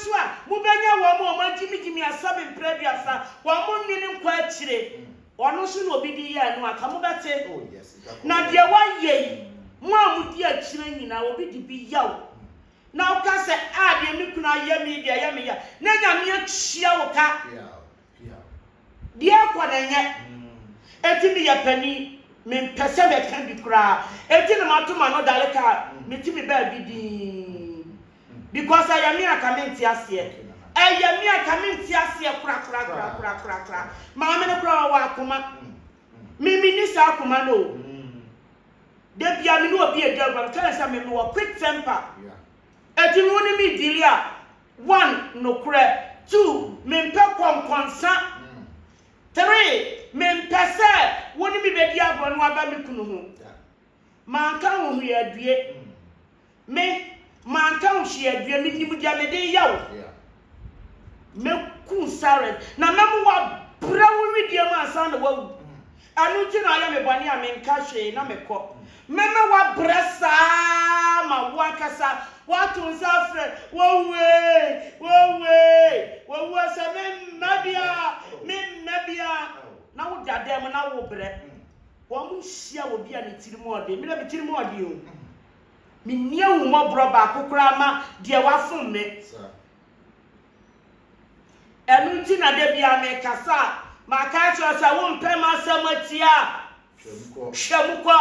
so a mubenya wo mo magimi asabe mprediasa wo mo nwini nkwa akire ono so no obi di ya no aka mo bete Oh yes. na de wa ye mo amudi akire nyina obi di bi yawo na o ka se a de mi kuna ye mi de ye mi ya na nya mi achia wo ka de akwa na nye eti mi ya pani me pese be kan bi kura eti na matuma no dale ka me ti mi ba bi di because I am here coming to us here. I am here coming to us here. Crack. Mamma no crack wa kuma. Me minister kuma no. They be a no be a girl, but tell us I me more quick temper. Yeah. You want me delia. One no crack. Two me pe konsa. Three me pese woni me be dia gbo no aba me kunu ho. Man kan wo hia due. Me man kan hia due me nimu dia me de yawo. Me ku sare na memu wa bra wo wi dia ma san na wa anu ti na ya me bani a me nka hwe na me ko meme wa bra sa ma wa kasa wa tun sa fre wo sa me mabia na wo dade mo na wo bre wo mu hia wo bia ne tiri mo ode me na be tiri mo ode o me nia wo mo bro ba kokora ma de wa fun me enu ti na de bia me kasa ma ka cho sa wo mpe ma samatia hwemuko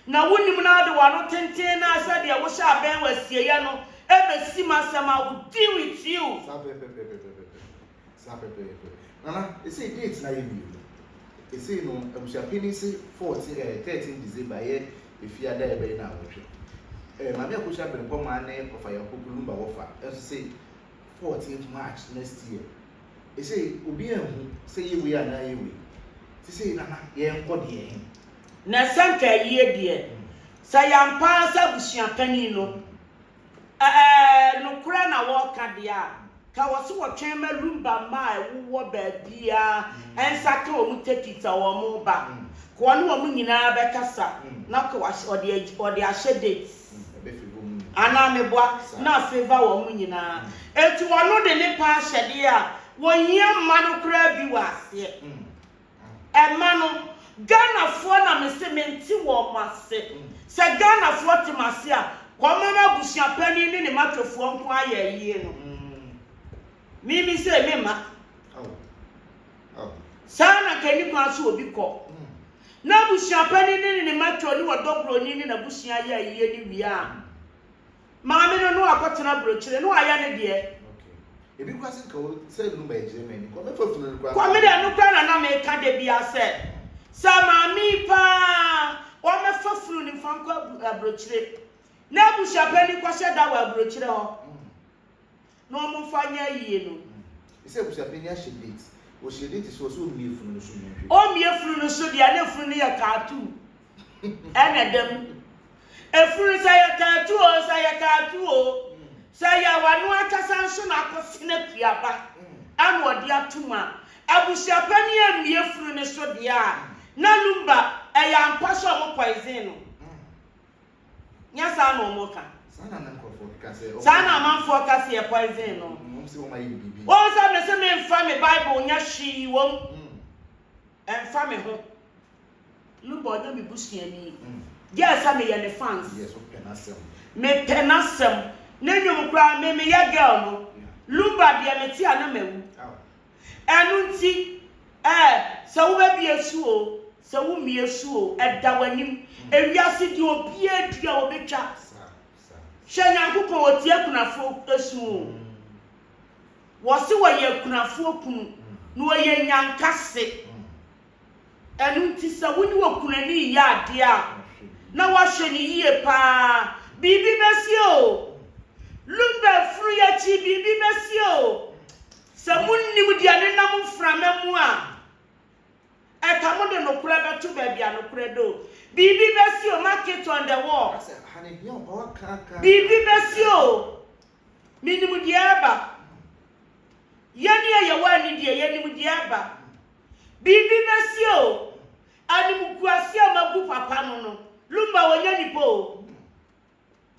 na wonim na de wa no tenten na asa de wo sha ben wasie ya no e be si ma sama wo deal with you sapepe nana e say date na yebi e say no Abusuapanin say 13 December ye efia da e be na wotwe ma me akusha ben ko ma ne ko fa yakoko Lumba wofa e say 14th March next year. He say obi ehu say yewe ana yewe. He say nana ye nko de na sanka ye de. Say ampa sa Abusuapanin no. No kura na wo ka de a. Ka wo so wo twen ma Lumba ma wo ba bia ensa ka o mu tekita wo mu ba. Ko no wo mu nyina be kasa na ko ode ahye date. Ana me boa na favor wo mu nyina. Etu wono de ne pa hyede a wo hia manu kura bi wase e manu Ghana fo na me se menti wo mase se Ghana fo timase a ko mama Abusuapanin ni ne matofo nko aye yie no mimi se me ma sana kani kwa so obi ko na Abusuapanin ni ne matro ni wodobro ni na busua aye yie ni wi a maame no akotena brochire no aya ne de ebi kwase ko say Lumba ejeme ni ko me fofunu kwa kwa me de no kwa na me ka de bia se sama mi pa o me fofunu ni fanko abrochire na Abusuapanin kwa she da wa abrochire ho no mo fanya yie no e say Abusuapanin a she date o she date so mi funu no so mi o mi funu no so dia na funu ya ka tu ene dem efunu sa ya ka tu o say ya wanu akasa nso na akosine piaba anu odi atuma Abusuapanin amie furu ne so dia na Lumba e ya mpaso mo poison no nya sa no mo ka sana na nkofo ka say sana manfo ka say poison no mo se o ma yi bibi o sa me se me mfa me Bible nya hwi wom emfa me ho Lumba onya me busuani yes sa me ye ne fans yes o penasem me penasem nenyo mkra me ya girl no Lumba dia meti ana mawu enu nti se wo ba bia su o se wo mie su o eda wanim ewiase di obi adua obetwa hwanya nkopon otie kunafo esu o wo se wo ye kunafo kunu no wo ye nyankase enu nti se wo ni wo kunani ya ade a na wo hwe ni yie pa bibi besi o Lumba furu ya chi bibi mesio sa munni mu dia ne nam frama mu a e ka mo de no kura beto ba bia no kura do bibi mesio market on the wall bibi mesio minimu dia ba yani ya wani dia yani mu dia ba bibi mesio ani mu kuasi amagu papa no Lumba wonya nipo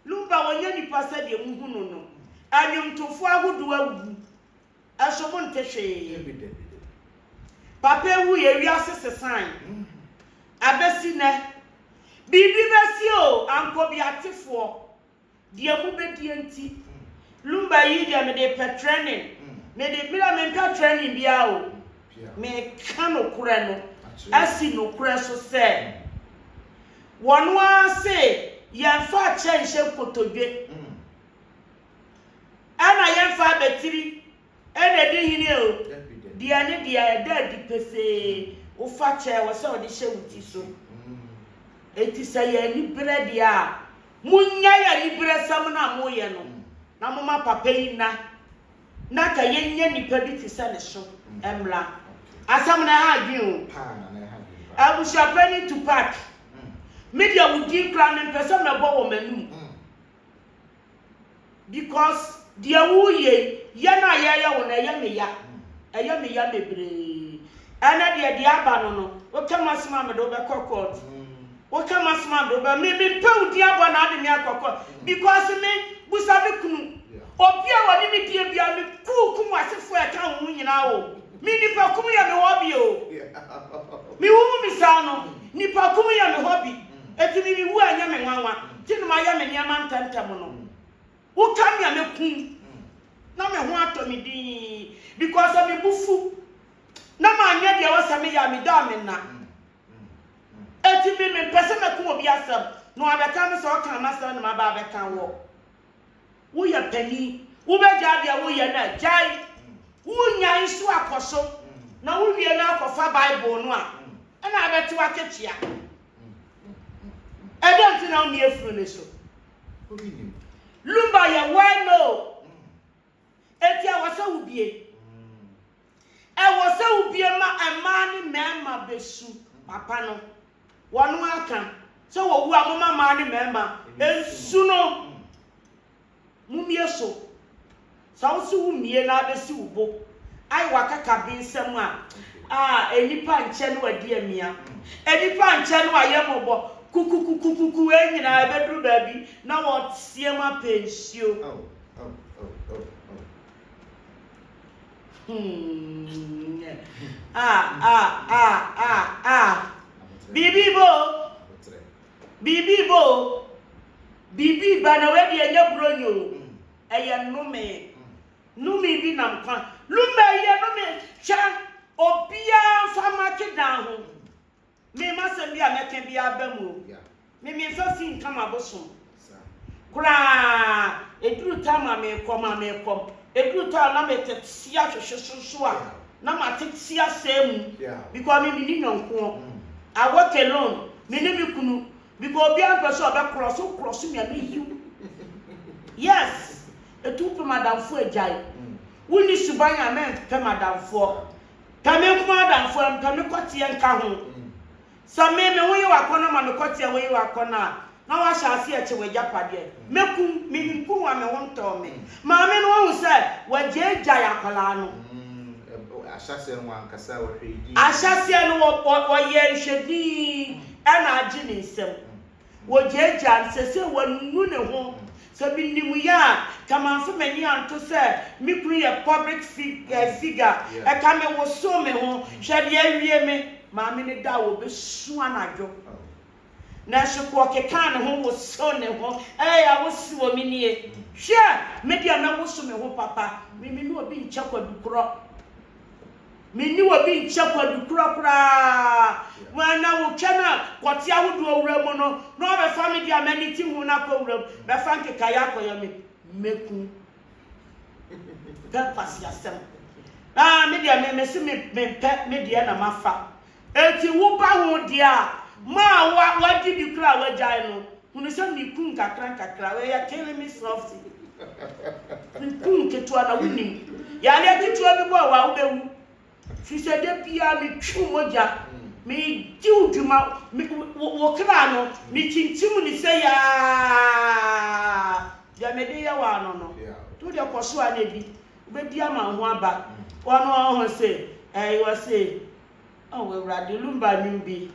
Lumba wonya ni pasa de muhunu no Anyumtofo agudu awu. Aso mo ntehwe. Papa wu ye wiase sesan. Abesi ne. Bibi besi o anko bi atefo. Die mu bedi enti. Lumba yi dia me de pe training. Me de bila me pe training bia o. Me kano kura no. Asi no kura so se. Wonu ase yemfa chenhye kotodwe. Ana yemfa betiri. Ene di hini o. Dia ne dia da di pese. O fa che wo se o de hye wuti so. Eti se ye ni bre dia. Munya ya ni bre sam na mo ye no. Na mama papa yi na ka yenye nipa bi ti se ne so emla. Asam na ha adwen o. Abusuapanin to park. Media would give clan person na bo wo manum. Because dia wu ye na ya wo na ya me ya. Eya me ya mebre. Ana dia aba no. O kama sima me do be court. O kama sima do be me pe dia aba na ade me akokọ because me busabe kunu. Obi a woni me die bia me kuku asefo e ka hu nyina o. Mi nipa kum ya me hobi o. Mi wu mi sa no. Nipa kum ya me hobi. Eti mi wu anya me nwanwa. Ti no ma ya me niam ntantam no. Wo kam ya me kum. Na me ho ato mi din because of me bufu. Na ma anya dia wasa me ya me da me na. Eti me pese me kum obi asam. No abeka me so kan na sa na ma ba abeka wo. Wo ya pani. Wo be ja dia wo ya na jai. Wo nya isu akoso. Na wo wie na akofa Bible no a. Na abeti wa kechia. I don't know me afro so. Lumba ya why no. Etia wasa ubie. Wasa ubie ma amani mema besu papa no. Wanu aka. So wo wu amoma mani mema. Ensu no. Mumie so. Sa wo wu mie na abesi ubo. Ai wakaka bi nsem a enipa nche no adi amia. Enipa nche no ayemobo. Kuku enyina ebedru baby na what siema pensio. Bibi ba na we de nya bronyo. Eye nume bi na mkan. Lumba ye nume cha obia fama kedan ho. Me masem bia meken bia bamu. Me fa fin kama bosom. Kura eduru tama me kom. Eduru ta na me tetia hwehweso a na ma tetia semu. Because me ni nyonko. I work alone. Me ne bi kunu because bia person cross me na hiu. Yes. Etu pe madam fo ajai. Woni suban ya me pe madam fo. Tame kuma madam fo am tame kwatie nka ho. Some me we wakona ma me kotia we wakona na wa sha ase eche we japade mekum me nku wa me wonto me ma me no hu se wa jeja yakola no ashase no ankasa wo hwedi ashase no wo ye nhwedi ana agi ni nsem wo jeja nsese wa nu ne ho so bi nimu ya kama mfa mani anto se me kru ye public figure e ka me wo so me ho hwede awie me Mami ni da wo be su anajo. Na shiko ke kan ho wo so ne ho. Ya wo si wo mi nie. Hwe me dia na wo so me ho papa. Me ni obi ncha kwadukro. Me ni obi ncha kwadukro kra. Wana wo kena kwoti ahodo owura mu no. No be fa me dia mani ti hu na ko owura. Be fa nke kaya ko yo me meku. Ga pasi asem. Me dia me si me pe me dia na mafa. Eti wo ba ho dia ma wa di bi kra wa jai no hunu se mi kun kakra we ya killing me soft kun ketua na wunim ya le ketua bi bo wa wo bewu fi se de pia mi twu moja mi di uduma wo kra no mi tintim ni se ya me de ya wa no to de koso ana bi be bia ma ho aba ono ho se wo se oh we radi Lumba nimbi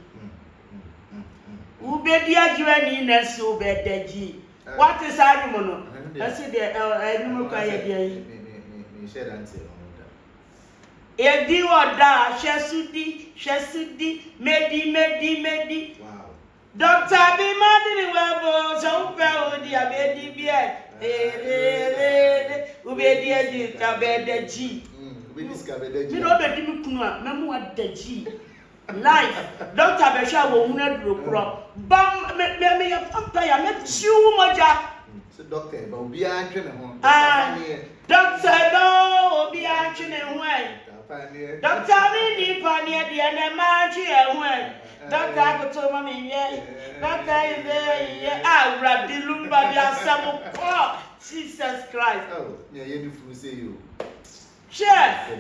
ube dia jiwe ni nesi ube deji what is animal no I said no kwa ye dia yi me share that say e di oda hwesudi medi wow Dr. Bemah didn't wabo so pe odi abedi bie ubedi eji ka bedeji ubedi ska bedeji mi no bedi mi kunu a memu adaji life Dr. Besha wo huna duro kro bam me ya pampa ya me chiwu moja so doctor ba obi a ntwe ne ho doctor do obi a ntwe ne ho doctor ni pani de na ma ntwe e ho doctor akoto ma me ye doctor ibe awra di Lumba di asamo ko Jesus Christ oh ye ni fu say you share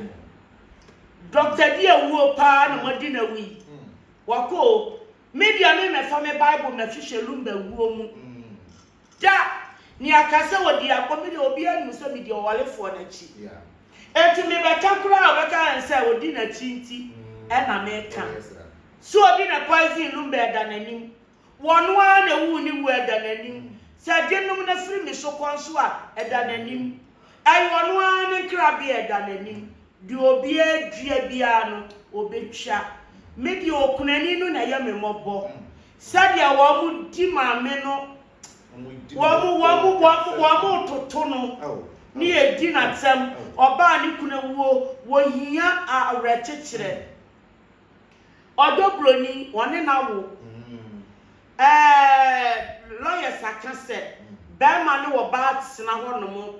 doctor di ewu pa na modi na wi wako media me fa me Bible na hwehwe Lumba wuo mu da ni akase wodi akomiri obi anu so media owalefo na chi yeah enti me betakura obeka ansa wodi na chi nti e na me ka so obi na poison Lumba eda nanim wonu a na wu ni wu eda nanim sa genum na firi me so konso a eda nanim ai wonu a ne krabi eda nanim di obi adua bia no obetwa media okunani no na ya me mobo sadia wo mu di maame no wamu totono ni edi na tem oba ni kuna wo hia awrechechire odobroni woni na wo lawyers akase Bemah ni wo ba tsena ho no mo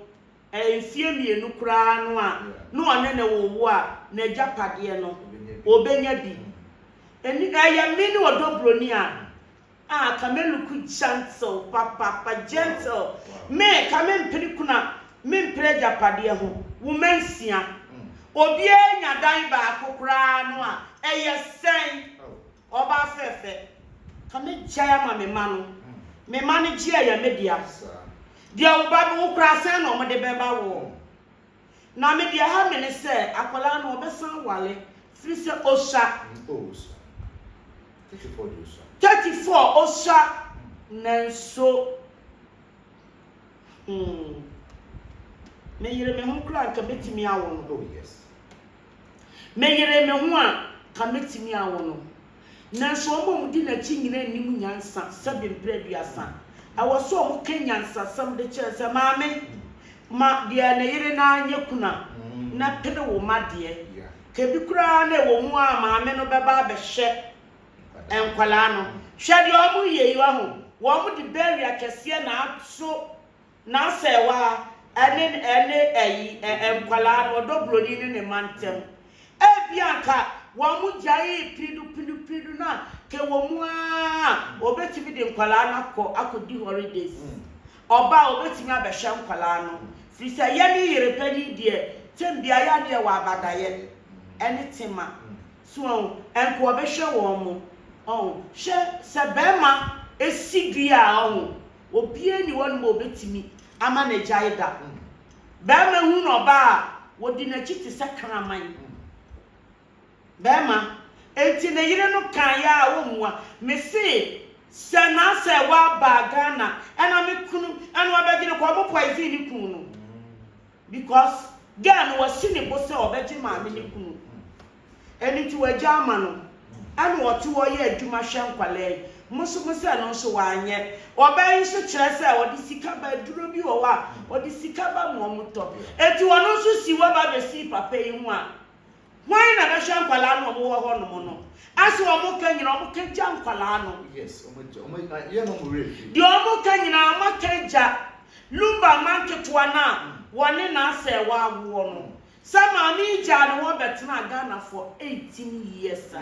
enfie mienu kura no a no one na wo a na japade no obenya bi eni aya mini odobroni a kameluku gentle papa gentle me kamen pelikuna me mpere japade ho womansia obi enya dan ba akokra no a eye sen oba fefe kame jaya ma me manu me mani jia ya media dia oba bo kra sen no mo de beba wo na media ha me ne se akola no obesan wale firi se osha 34 osha nanso me yire me hu kra ka betimi awo no oh yes me yire me hu a ka betimi awo no nanso omo di na chi nyina nim nyansa sabe mpredua awoso omo kenyansa sam de kyerese maame ma de na yire na anyekuna na pede wo made ke bi kra na wo mu a maame no beba behye enkwala no hwede omo yeyi wa ho wo mo di beria kese na ato na sewa ene enkwala no dobroni ne mantem ebianka wo mu jai pidu na ke wo mu a obetimi de enkwala na akodi holidays oba obetimi abehye enkwala no frisa ye ni yerepani de tembia ya de wa abadaye ene tema so enko obehye wo mu oh she se Bemah esigria obie ni won mo betimi ama na jaida Bemah hu no ba wodi na chiti sakraman Bemah enti na yire no kan ya womua me se na se wa ba Ghana ena me kunu ena wa begine kwa mo poison ni kunu because Ghana was sini bo se obeji ma me ni kunu eni ti wa jama no anu otu wo ye adwuma hwe nkwale musu no so wanye oban so kire se wodi sika ba duro bi wo wa wodi sika ba mo muto eti wono so si wa ba be si papa yi hu a why na be hwe nkwala no mo wo ho no mo no aso omo ka nyina omo ka ja nkwala no yes omo ye no mo refi di omo ka nyina omo ka ja Lumba marketwa na woni na ase wa awo no sama mi ja no wo betena Ghana for 18 years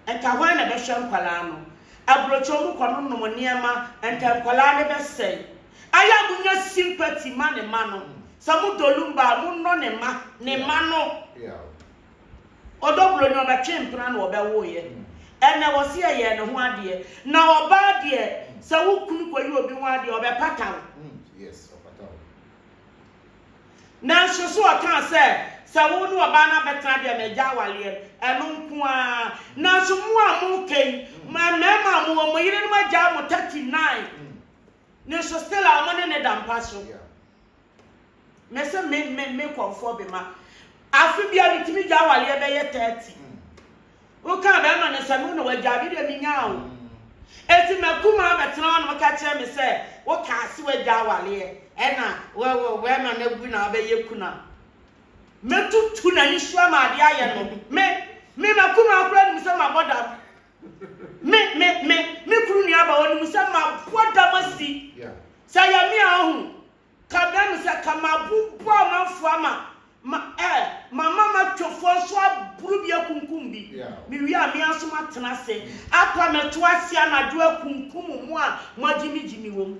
enka hwan na be hwe nkwala no abrocho mu kono no niema enka nkwala ne be sei aya bunya sympathy ma ne ma no samu do Lumba mu no ne ma no yeah odobro ni oba twempra na oba wo ye ene wo se ye ne ho ade na oba de sa wukunu kwa yi obi ho ade oba pataw yes opataw na so aka se sa wo nu oba na betra de meja wale eno nko a na so mu a mu ken ma mema mu mo yire no maja mo 39 ne so still a money ne dampa so Yeah. me say me comfort Bemah afi bia bitimi gya wale be ye 30 wo ka be ma ne se no wa gya bi de mi nya o eti makuma betena no ka kire me se wo ka ase wa gya wale e na we ma na gu na be ye kuna metutu na nishwa ma ade aye no me makuma akura ni se ma boda me kuru ni aba woni mu se ma boda masi Yeah. sa ya mi ahu ka be mu se ka ma bubu amanfo ama mama twofo so aburu bi akunkum bi mi wi a mi aso matena se apa meto ase anado akunkum mu a magimi wom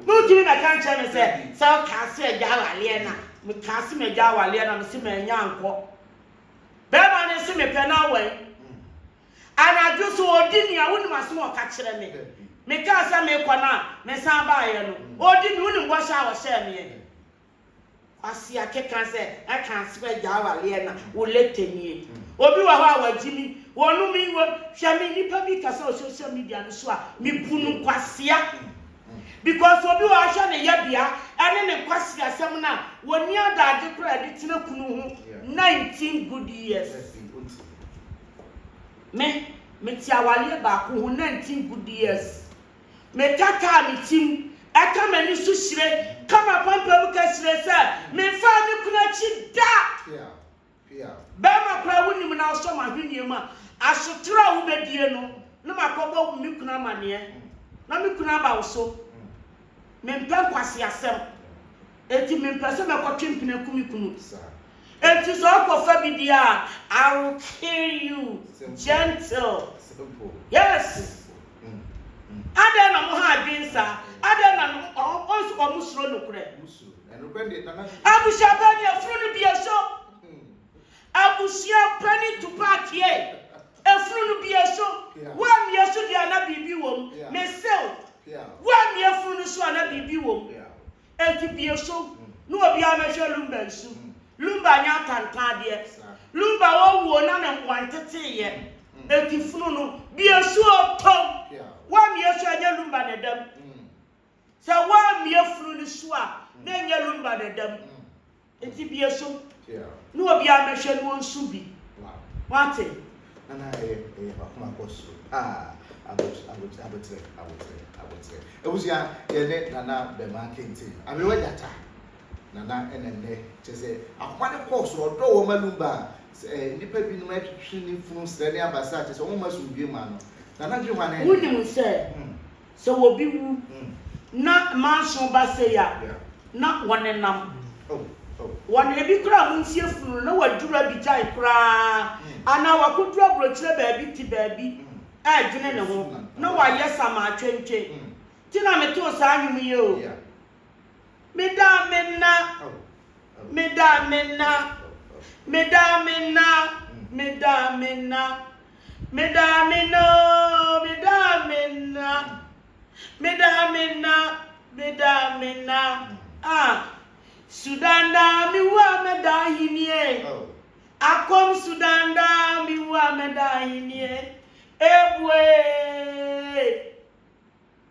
mo gimi na kan che me se sa ka se agya wale na me ka se me agya wale na me se me nya anko be ma ne se me pe na wan anado so odi ni a woni maso o ka kire me ka sa me kwana me san ba ye no odi ni woni ngwa sha wo sha me Asia kekan se I can swear jawale na wo letenie obi wa ho awagimi wonu mi wo hwa mi nipa bi ka se social media no so a mi bunu kwasia because obi wa hwa ne yabia ene ne kwasia asem na woni adage kura de tena kunu ho 19 good years me ti awale ba ko ho 19 good years me kaka mi tim aka mani su shire kama pampa buka shire sa me fa mi kuna chi da Bemah kra woni mu na so ma hwenie mu a asotra wo bedie no na makobo mi kuna mane na mi kuna ba wo so me mpa kwase asem enti me mpa so me kwatwempina kumi kunu enti so akofa bidia I will kill you gentle yes Ada na mo ha adinsa ada na onso ko musuro no kure Abusuapanin afro no bia so Abusuapanin to park here afro no bia so wa mi so dia na bibi wom me sel wa mi afro no so na bibi wom enti bia so no obi a me hwe Lumba nsu Lumba nya tantan de Lumba wo wo na ne kwantete ye enti funu no bia so tom wa mi so anya Lumba ne dam sa wa mi afuru ni so a na anya Lumba ne dam enti bia so no obi a me hwe no nsu bi wate nana akoma koso abotre ebusia ye ne nana Bemah kente amewa jata nana enene chese akoma ne koso odo wo Lumba nipa bi no atwetwe ni funu sre ne abasa chese wo ma so bi ma no nana dwe ma na woni mu se so wo bi wu na manso ba se ya na wonenam wone bi kura mu nsie funu na wadura bi jai kura ana wakodura brochire baabi ti baabi adwene ne ho na wa yesa ma atwentwe ti na meto sa anwum ye o meda Sudanda mi wa meda hinie akom Sudanda mi wa meda hinie ebwe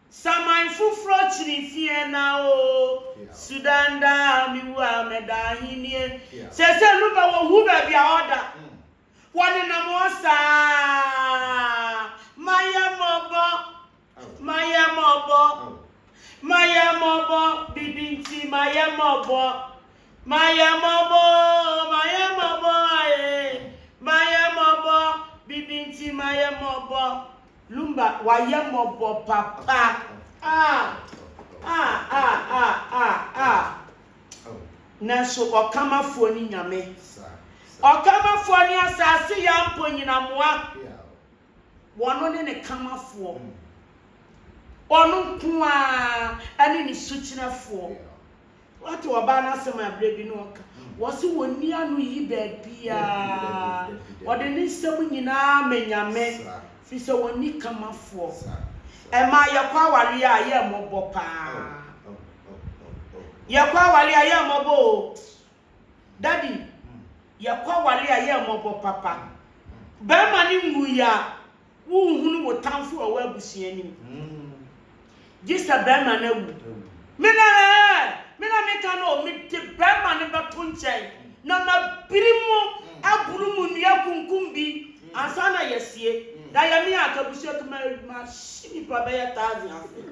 samai fufro chiri fie na o Sudanda mi wa meda hinie sese Lumba wo hu ba bia oda wone na mo sa Maya mobo bibinti maya mobo bibinti maya mobo Lumba waya mobo papa Naso okamafo ni nyame okamafo ni asase ya mpo nyina moa wono ne kamafo onu kwa ani ni suchinafo watu wabana sema brebi no ka wosi woni anu yi baabia wode ni semu nyina menyame fi se woni kamafo e ma yakwa wale a ye mobo pa yakwa wale a ye mobo daddy yakwa wale a ye mobo papa Bemah ni nguya wo hunu wo tamfo a wabusuani just a Bemah na wu mina meka no me te Bemah ne bato nkyɛn na ma birimu aburumu nua kunkumbi ansana yesie da ya me akabusu kuma ma shimi pa be 1000 afi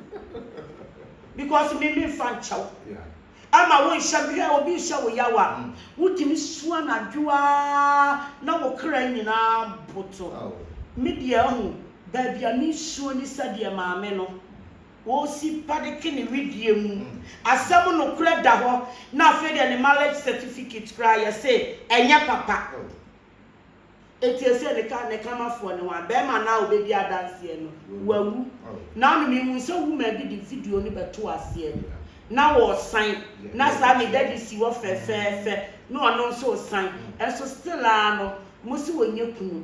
because me fan chow ama won hye obi hye wo yawa wutimi suwa na dwoa na wo kra nyina boto media hu ba bia ni suo ni sade maame no wo si padeke ni widie mu asam no kra da ho na afi de ne marriage certificate kra ya say enye papa etiese ne kamafo ne wa Bemah na obedi adanse no wawu na no mi so woman bi di video ni beto ase na wo san na sa me daddy si wo fefefe no ono so san enso still no mo si wonye kunu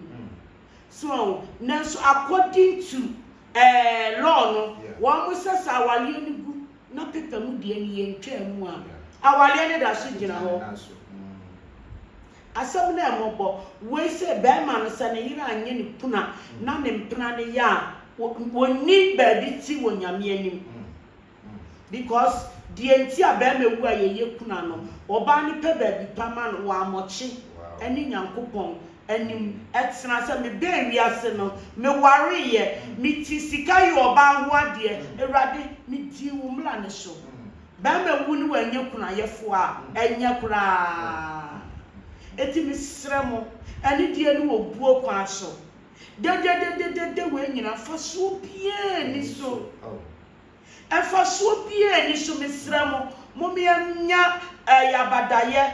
so na so according to law no wo mo sesa awale ni gu na pepa mu de ni yentwa mu a awale ne da so gina ho asam na emobo we say Bemah no sa ne yira anye ni puna na ne mpuna ne ya woni ba bi ti wonyame anim because the entire Bemah wu ayeye kuna no oba ni pe ba bi pama no wa mochi ani nyankopon anim etra se me be wiase no me ware ye mi ti sika yo oba ho ade ewrade mi ti wo mla ne so Bemah wu ni wanye kuna yefo a enye kura eti mi sremo ani die no obuo kwa so de we nyina fa so bie ni so efa so bie ni so mi sremo mo mi anya yabadaye